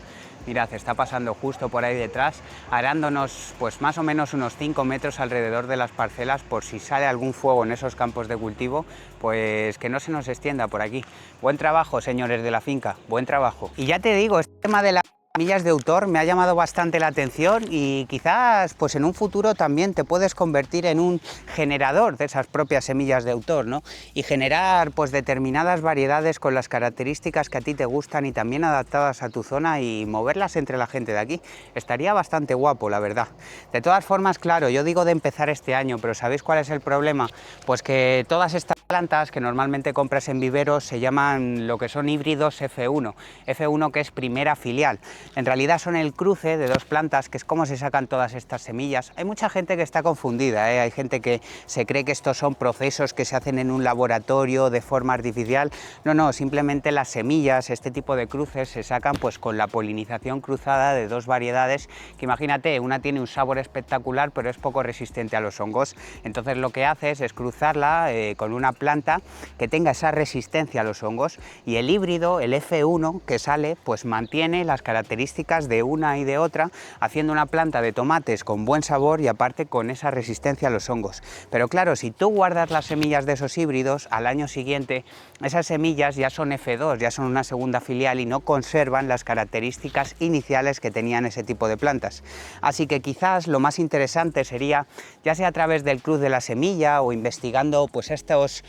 [SPEAKER 1] Mirad, está pasando justo por ahí detrás, arándonos pues más o menos unos 5 metros alrededor de las parcelas, por si sale algún fuego en esos campos de cultivo, pues que no se nos extienda por aquí. Buen trabajo, señores de la finca, buen trabajo. Y ya te digo, este tema de las semillas de autor me ha llamado bastante la atención, y quizás pues en un futuro también te puedes convertir en un generador de esas propias semillas de autor, ¿no? Y generar pues determinadas variedades con las características que a ti te gustan y también adaptadas a tu zona, y moverlas entre la gente de aquí. Estaría bastante guapo, la verdad. De todas formas, claro, yo digo de empezar este año, pero ¿sabéis cuál es el problema? Pues que todas estas plantas que normalmente compras en viveros se llaman lo que son híbridos F1. F1 que es primera filial. En realidad son el cruce de dos plantas, que es como se sacan todas estas semillas. Hay mucha gente que está confundida, hay gente que se cree que estos son procesos que se hacen en un laboratorio de forma artificial. No, simplemente las semillas, este tipo de cruces, se sacan pues con la polinización cruzada de dos variedades, que imagínate, una tiene un sabor espectacular pero es poco resistente a los hongos. Entonces lo que haces es cruzarla con una planta que tenga esa resistencia a los hongos, y el híbrido, el F1 que sale, pues mantiene las características de una y de otra, haciendo una planta de tomates con buen sabor y aparte con esa resistencia a los hongos. Pero claro, si tú guardas las semillas de esos híbridos, al año siguiente esas semillas ya son F2, ya son una segunda filial y no conservan las características iniciales que tenían ese tipo de plantas. Así que quizás lo más interesante sería, ya sea a través del Club de la Semilla o investigando pues estos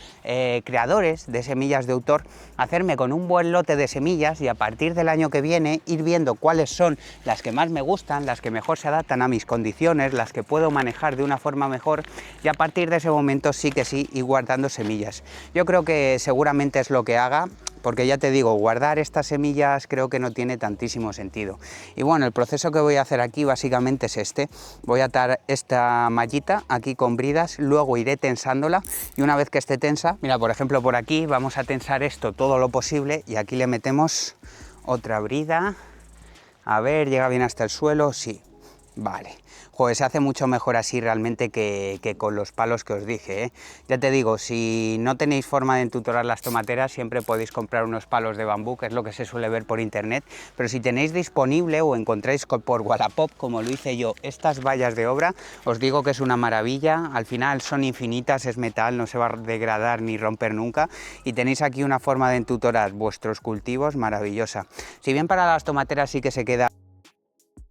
[SPEAKER 1] creadores de semillas de autor, hacerme con un buen lote de semillas y a partir del año que viene ir viendo cuáles son las que más me gustan, las que mejor se adaptan a mis condiciones, las que puedo manejar de una forma mejor, y a partir de ese momento sí que sí ir guardando semillas. Yo creo que seguramente es lo que haga, porque ya te digo, guardar estas semillas creo que no tiene tantísimo sentido. Y bueno, el proceso que voy a hacer aquí básicamente es este. Voy a atar esta mallita aquí con bridas, luego iré tensándola y una vez que esté tensa, mira, por ejemplo por aquí vamos a tensar esto todo lo posible y aquí le metemos otra brida. A ver, llega bien hasta el suelo, sí, vale. Joder, se hace mucho mejor así realmente que con los palos que os dije, ¿eh? Ya te digo, si no tenéis forma de entutorar las tomateras, siempre podéis comprar unos palos de bambú, que es lo que se suele ver por internet, pero si tenéis disponible o encontráis por Wallapop, como lo hice yo, estas vallas de obra, os digo que es una maravilla. Al final son infinitas, es metal, no se va a degradar ni romper nunca, y tenéis aquí una forma de entutorar vuestros cultivos maravillosa. Si bien para las tomateras sí que se queda,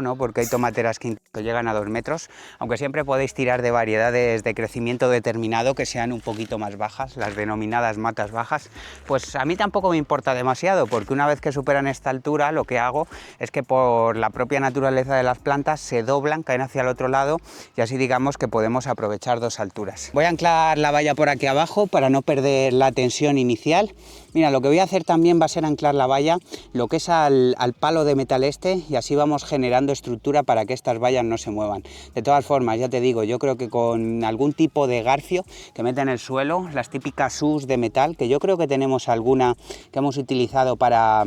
[SPEAKER 1] ¿no? Porque hay tomateras que llegan a 2 metros, aunque siempre podéis tirar de variedades de crecimiento determinado que sean un poquito más bajas, las denominadas matas bajas. Pues a mí tampoco me importa demasiado, porque una vez que superan esta altura lo que hago es que por la propia naturaleza de las plantas se doblan, caen hacia el otro lado y así digamos que podemos aprovechar 2 alturas. Voy a anclar la valla por aquí abajo para no perder la tensión inicial. Mira, lo que voy a hacer también va a ser anclar la valla lo que es al palo de metal este, y así vamos generando estructura para que estas vallas no se muevan. De todas formas, ya te digo, yo creo que con algún tipo de garfio que meta en el suelo, las típicas sus de metal, que yo creo que tenemos alguna que hemos utilizado para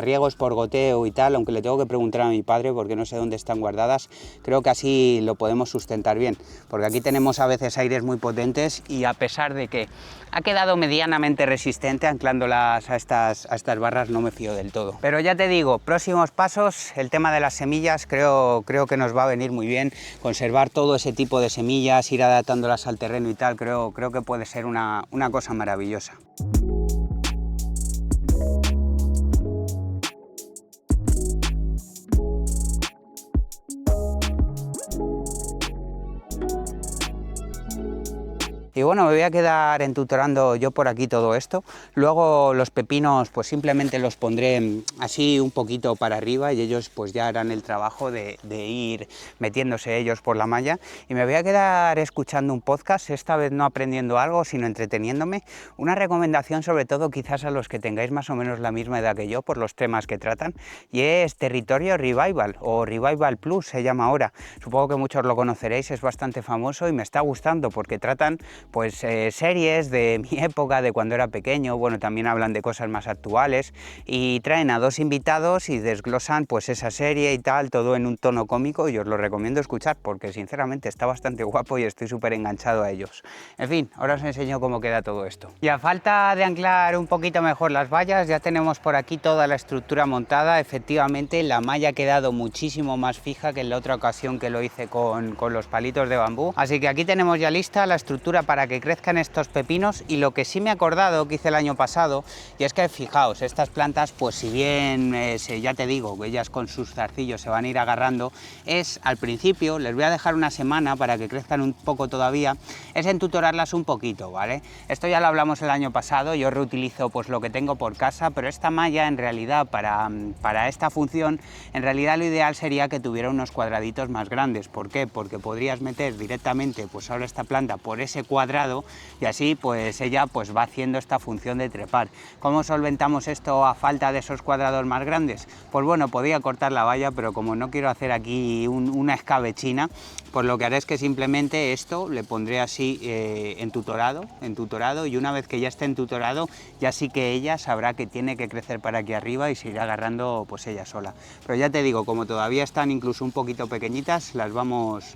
[SPEAKER 1] riegos por goteo y tal, aunque le tengo que preguntar a mi padre porque no sé dónde están guardadas, creo que así lo podemos sustentar bien, porque aquí tenemos a veces aires muy potentes y a pesar de que ha quedado medianamente resistente anclándolas a estas barras, no me fío del todo. Pero ya te digo, próximos pasos, el tema de las semillas creo que nos va a venir muy bien, conservar todo ese tipo de semillas, ir adaptándolas al terreno y tal, creo que puede ser una cosa maravillosa. Y bueno, me voy a quedar entutorando yo por aquí todo esto. Luego los pepinos pues simplemente los pondré así un poquito para arriba y ellos pues ya harán el trabajo de ir metiéndose ellos por la malla. Y me voy a quedar escuchando un podcast, esta vez no aprendiendo algo, sino entreteniéndome. Una recomendación sobre todo quizás a los que tengáis más o menos la misma edad que yo por los temas que tratan, y es Territorio Revival o Revival Plus se llama ahora. Supongo que muchos lo conoceréis, es bastante famoso y me está gustando porque tratan pues series de mi época, de cuando era pequeño. Bueno, también hablan de cosas más actuales y traen a 2 invitados y desglosan pues esa serie y tal, todo en un tono cómico, y os lo recomiendo escuchar porque sinceramente está bastante guapo y estoy súper enganchado a ellos. En fin, ahora os enseño cómo queda todo esto. Y a falta de anclar un poquito mejor las vallas, ya tenemos por aquí toda la estructura montada. Efectivamente, la malla ha quedado muchísimo más fija que en la otra ocasión que lo hice con los palitos de bambú. Así que aquí tenemos ya lista la estructura para que crezcan estos pepinos. Y lo que sí me he acordado que hice el año pasado, y es que fijaos, estas plantas pues si bien ya te digo que ellas con sus zarcillos se van a ir agarrando, es al principio, les voy a dejar una semana para que crezcan un poco todavía, es entutorarlas un poquito, ¿vale? Esto ya lo hablamos el año pasado, yo reutilizo pues lo que tengo por casa, pero esta malla en realidad para esta función, en realidad lo ideal sería que tuviera unos cuadraditos más grandes. ¿Por qué? Porque podrías meter directamente pues ahora esta planta por ese cuadrado y así pues ella pues va haciendo esta función de trepar. ¿Cómo solventamos esto a falta de esos cuadrados más grandes? Pues bueno, podía cortar la valla, pero como no quiero hacer aquí una escabechina, pues lo que haré es que simplemente esto le pondré así entutorado, y una vez que ya esté entutorado, ya sí que ella sabrá que tiene que crecer para aquí arriba y se irá agarrando pues ella sola. Pero ya te digo, como todavía están incluso un poquito pequeñitas, las vamos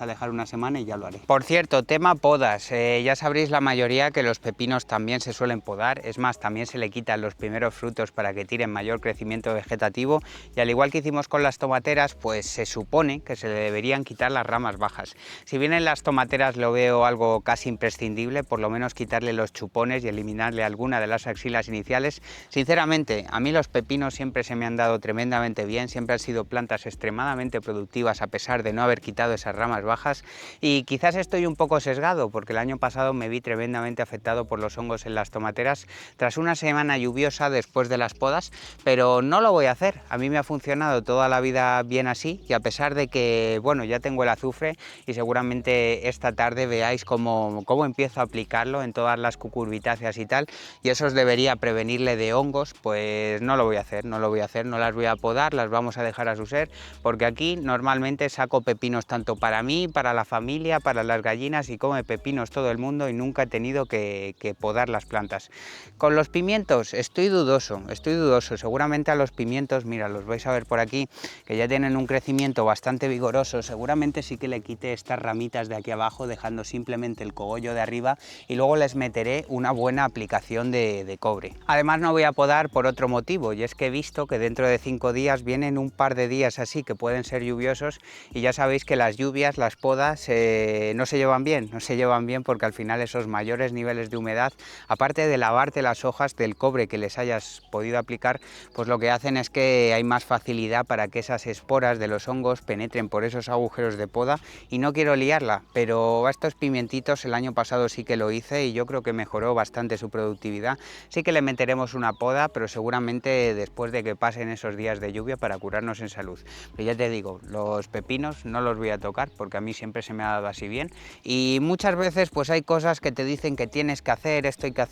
[SPEAKER 1] a dejar una semana y ya lo haré. Por cierto, tema poda. podas, ya sabréis la mayoría que los pepinos también se suelen podar, es más, también se le quitan los primeros frutos para que tienen mayor crecimiento vegetativo y al igual que hicimos con las tomateras, pues se supone que se le deberían quitar las ramas bajas. Si bien en las tomateras lo veo algo casi imprescindible, por lo menos quitarle los chupones y eliminarle alguna de las axilas iniciales, sinceramente a mí los pepinos siempre se me han dado tremendamente bien, siempre han sido plantas extremadamente productivas a pesar de no haber quitado esas ramas bajas y quizás estoy un poco sesgado porque el año pasado me vi tremendamente afectado por los hongos en las tomateras tras una semana lluviosa después de las podas, pero no lo voy a hacer. A mí me ha funcionado toda la vida bien así y a pesar de que, bueno, ya tengo el azufre y seguramente esta tarde veáis cómo empiezo a aplicarlo en todas las cucurbitáceas y tal, y eso os debería prevenirle de hongos, pues no lo voy a hacer, no las voy a podar, las vamos a dejar a su ser, porque aquí normalmente saco pepinos tanto para mí, para la familia, para las gallinas y come pepinos todo el mundo y nunca he tenido que podar las plantas. Con los pimientos estoy dudoso, seguramente a los pimientos, mira, los vais a ver por aquí, que ya tienen un crecimiento bastante vigoroso, seguramente sí que le quite estas ramitas de aquí abajo, dejando simplemente el cogollo de arriba y luego les meteré una buena aplicación de cobre. Además no voy a podar por otro motivo, y es que he visto que dentro de 5 días vienen un par de días así que pueden ser lluviosos y ya sabéis que las lluvias, las podas no se llevan bien porque al final esos mayores niveles de humedad, aparte de lavarte las hojas del cobre que les hayas podido aplicar, pues lo que hacen es que hay más facilidad para que esas esporas de los hongos penetren por esos agujeros de poda y no quiero liarla, pero a estos pimientitos el año pasado sí que lo hice y yo creo que mejoró bastante su productividad. Sí que le meteremos una poda, pero seguramente después de que pasen esos días de lluvia para curarnos en salud. Pero ya te digo, los pepinos no los voy a tocar porque a mí siempre se me ha dado así bien y muchas veces pues hay cosas que te dicen que tienes que hacer, esto hay que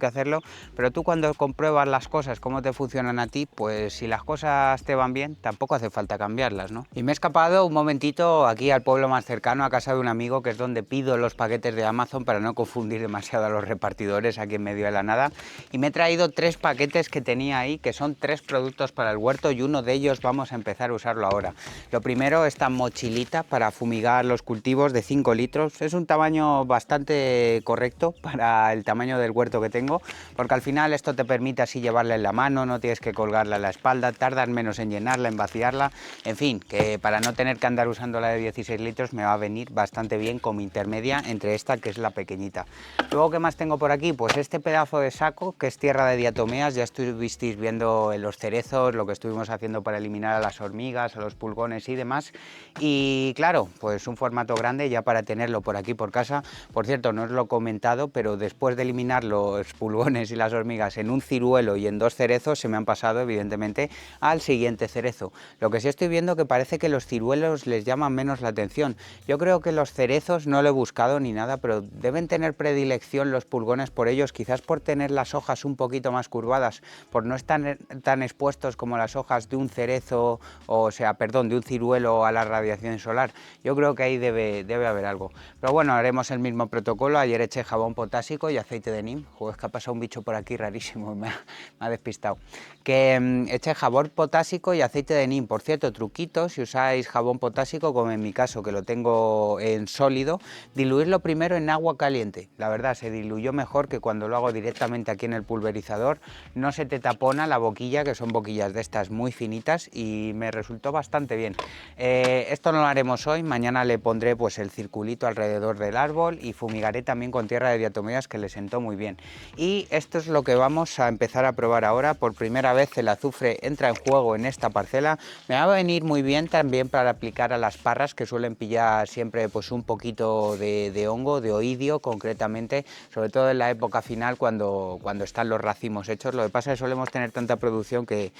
[SPEAKER 1] hacerlo, pero tú cuando compruebas las cosas, cómo te funcionan a ti, pues si las cosas te van bien, tampoco hace falta cambiarlas, ¿no? Y me he escapado un momentito aquí al pueblo más cercano, a casa de un amigo, que es donde pido los paquetes de Amazon para no confundir demasiado a los repartidores aquí en medio de la nada, y me he traído 3 paquetes que tenía ahí, que son 3 productos para el huerto y uno de ellos vamos a empezar a usarlo ahora. Lo primero, esta mochilita para fumigar los cultivos de 5 litros, es un tamaño bastante correcto para el tamaño del huerto que tengo, porque al final esto te permite así llevarla en la mano, no tienes que colgarla en la espalda, tardas menos en llenarla, en vaciarla, en fin, que para no tener que andar usando la de 16 litros me va a venir bastante bien como intermedia entre esta que es la pequeñita. Luego, ¿qué más tengo por aquí? Pues este pedazo de saco que es tierra de diatomeas, ya estuvisteis viendo en los cerezos lo que estuvimos haciendo para eliminar a las hormigas, a los pulgones y demás, y claro, pues un formato grande ya para tenerlo por aquí por casa. Por cierto, no os lo he comentado, pero después de eliminar los pulgones y las hormigas en un ciruelo y en 2 cerezos, se me han pasado evidentemente al siguiente cerezo. Lo que sí estoy viendo que parece que los ciruelos les llaman menos la atención. Yo creo que los cerezos no lo he buscado ni nada, pero deben tener predilección los pulgones por ellos, quizás por tener las hojas un poquito más curvadas, por no estar tan expuestos como las hojas de un cerezo, de un ciruelo a la radiación solar. Yo creo que ahí debe haber algo. Pero bueno, haremos el mismo protocolo. Ayer eché jabón potásico y aceite de neem. Joder, es que ha pasado un bicho por aquí rarísimo, me ha despistado. Que eché jabón potásico y aceite de neem. Por cierto, truquito, si usáis jabón potásico, como en mi caso, que lo tengo en sólido, diluirlo primero en agua caliente. La verdad, se diluyó mejor que cuando lo hago directamente aquí en el pulverizador. No se te tapona la boquilla, que son boquillas de estas muy finitas, y me resultó bastante bien. Esto no lo haremos hoy, mañana le pondré pues el circulito alrededor del árbol y fumigaré también con tierra de diatomeas, que le sentó muy bien. Y esto es lo que vamos a empezar a probar ahora. Por primera vez el azufre entra en juego en esta parcela. Me va a venir muy bien también para aplicar a las parras, que suelen pillar siempre pues un poquito de hongo, de oidio concretamente, sobre todo en la época final cuando están los racimos hechos. Lo que pasa es que solemos tener tanta producción que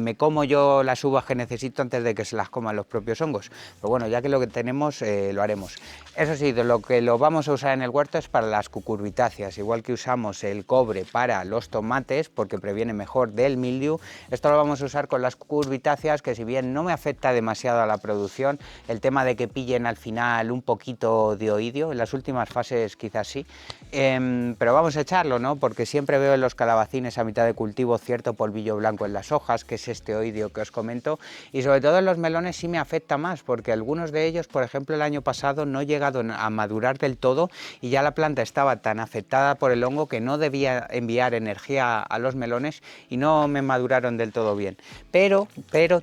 [SPEAKER 1] me como yo las uvas que necesito antes de que se las coman los propios hongos. Pero bueno, ya que lo que tenemos lo haremos. Eso sí, de lo que lo vamos a usar en el huerto es para las cucurbitáceas, igual que usamos el cobre para los tomates porque previene mejor del mildiu. Esto lo vamos a usar con las cucurbitáceas, que si bien no me afecta demasiado a la producción, el tema de que pillen al final un poquito de oidio, en las últimas fases quizás sí, pero vamos a echarlo, ¿no? Porque siempre veo en los calabacines a mitad de cultivo cierto polvillo blanco en las hojas, que es este oidio que os comento, y sobre todo en los melones sí me afecta más, porque algunos de ellos, por ejemplo, el año pasado no he llegado a madurar del todo y ya la planta estaba tan afectada por el hongo que no debía enviar energía a los melones y no me maduraron del todo bien. Pero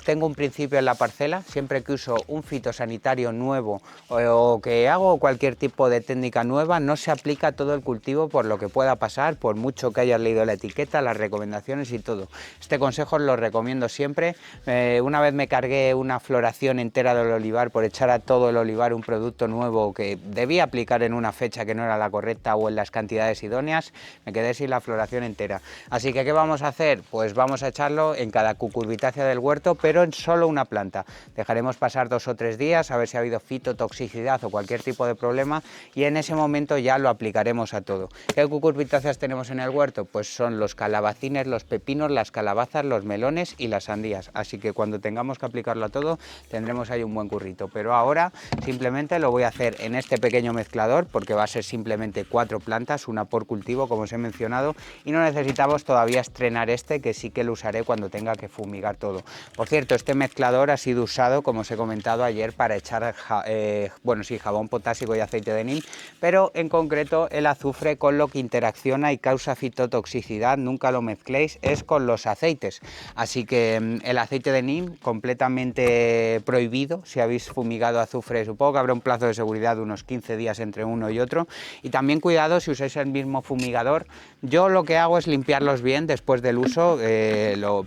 [SPEAKER 1] tengo un principio en la parcela: siempre que uso un fitosanitario nuevo o que hago cualquier tipo de técnica nueva, no se aplica a todo el cultivo por lo que pueda pasar, por mucho que hayas leído la etiqueta, las recomendaciones y todo. Este consejo lo recomiendo siempre. Una vez me cargué una floración entera del olivar por echar a todo el olivar un producto nuevo que debía aplicar en una fecha que no era la correcta o en las cantidades idóneas, me quedé sin la floración entera. Así que ¿qué vamos a hacer? Pues vamos a echarlo en cada cucurbitácea del huerto, pero en solo una planta. Dejaremos pasar 2 o 3 días a ver si ha habido fitotoxicidad o cualquier tipo de problema y en ese momento ya lo aplicaremos a todo. ¿Qué cucurbitáceas tenemos en el huerto? Pues son los calabacines, los pepinos, las calabazas, los melones y las sandías. Así que cuando tengamos que aplicarlo a todo tendremos ahí un buen currito. Pero ahora simplemente lo voy a hacer en este pequeño mezclador porque va a ser simplemente 4 plantas, una por cultivo como os he mencionado, y no necesitamos todavía estrenar este, que sí que lo usaré cuando tenga que fumigar todo. Por cierto, este mezclador ha sido usado, como os he comentado ayer, para echar jabón potásico y aceite de neem, pero en concreto el azufre con lo que interacciona y causa fitotoxicidad, nunca lo mezcléis, es con los aceites. Así que el aceite de neem completamente prohibido si habéis fumigado azufre. Supongo que habrá un plazo de seguridad de unos 15 días entre uno y otro, y también cuidado si usáis el mismo fumigador. Yo lo que hago es limpiarlos bien después del uso.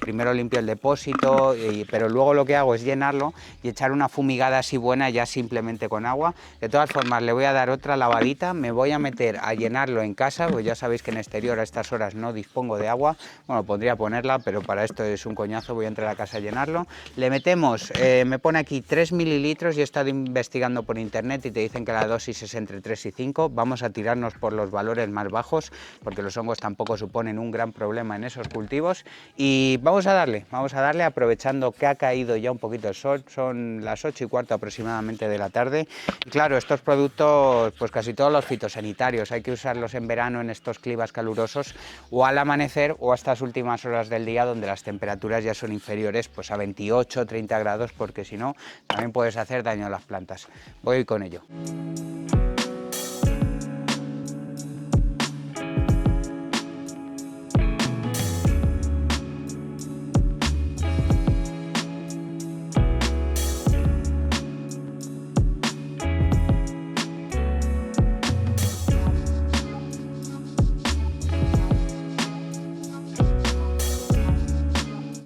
[SPEAKER 1] Primero limpio el depósito, pero luego lo que hago es llenarlo y echar una fumigada así buena ya simplemente con agua. De todas formas le voy a dar otra lavadita, me voy a meter a llenarlo en casa, pues ya sabéis que en exterior a estas horas no dispongo de agua. Bueno, podría ponerla, pero para esto es un coñazo, voy a entrar a casa a llenarlo. Le metemos, me pone aquí 3 mililitros y he estado investigando por internet y te dicen que la dosis es entre 3 y 5. Vamos a tirarnos por los valores más bajos porque los hongos tampoco suponen un gran problema en esos cultivos, y vamos a darle aprovechando que ha caído ya un poquito el sol. Son las 8:15 aproximadamente de la tarde y claro, estos productos, pues casi todos los fitosanitarios hay que usarlos en verano en estos climas calurosos o al amanecer o a estas últimas horas del día donde las temperaturas ya son inferiores pues a 28 30 grados, porque si no también puedes hacer daño a las plantas. Voy con ello.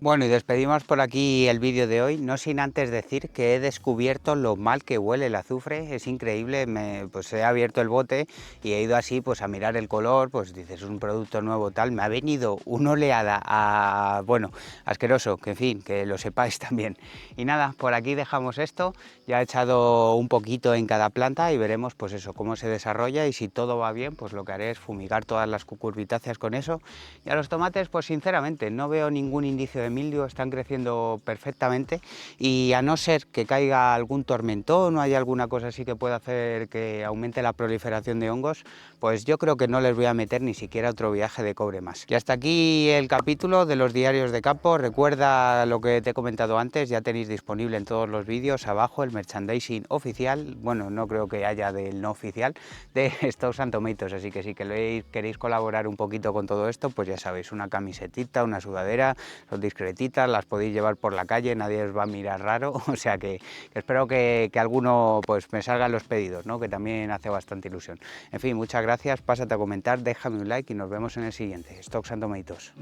[SPEAKER 1] Bueno, y despedimos por aquí el vídeo de hoy, no sin antes decir que he descubierto lo mal que huele el azufre. Es increíble, pues he abierto el bote y he ido así pues a mirar el color, pues dices, un producto nuevo tal, me ha venido una oleada asqueroso, que en fin, que lo sepáis también. Y nada, por aquí dejamos esto, ya he echado un poquito en cada planta y veremos pues eso, cómo se desarrolla, y si todo va bien, pues lo que haré es fumigar todas las cucurbitáceas con eso. Y a los tomates, pues sinceramente, no veo ningún indicio de mildio, están creciendo perfectamente, y a no ser que caiga algún tormentón o haya alguna cosa así que pueda hacer que aumente la proliferación de hongos, pues yo creo que no les voy a meter ni siquiera otro viaje de cobre más. Y hasta aquí el capítulo de los diarios de campo. Recuerda lo que te he comentado antes, ya tenéis disponible en todos los vídeos abajo el merchandising oficial, bueno, no creo que haya del no oficial, de Stocks and Tomatoes, así que si queréis colaborar un poquito con todo esto, pues ya sabéis, una camisetita, una sudadera, son discretitas, las podéis llevar por la calle, nadie os va a mirar raro, o sea que espero que alguno pues me salgan los pedidos, ¿no? Que también hace bastante ilusión. En fin, muchas gracias, pásate a comentar, déjame un like y nos vemos en el siguiente. Stocks and Tomatoes.